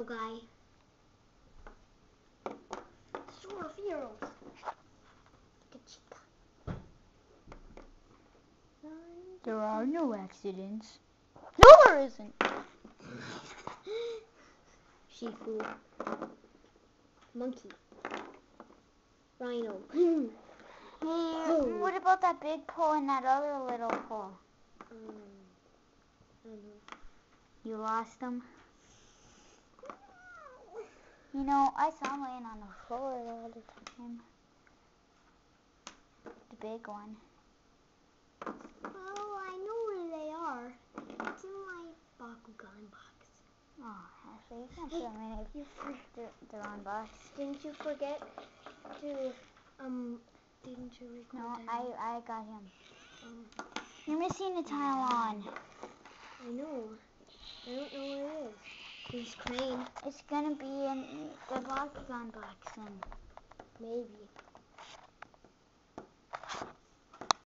Guy. Store of heroes. There are no accidents. No, there isn't. Shifu. Monkey. Rhino. Hey, what about that big pole and that other little pole? I don't know. You lost them? You know, I saw them laying on the floor all the time. The big one. Oh, I know where they are. It's in my Bakugan box. Oh, Ashley, you can't tell me if they're on box. Didn't you forget to, didn't you record No, that? I got him. You're missing the Taiwan. I know. I don't know where it is. Who's Crane? It's gonna be in the Bakugan box then. Maybe.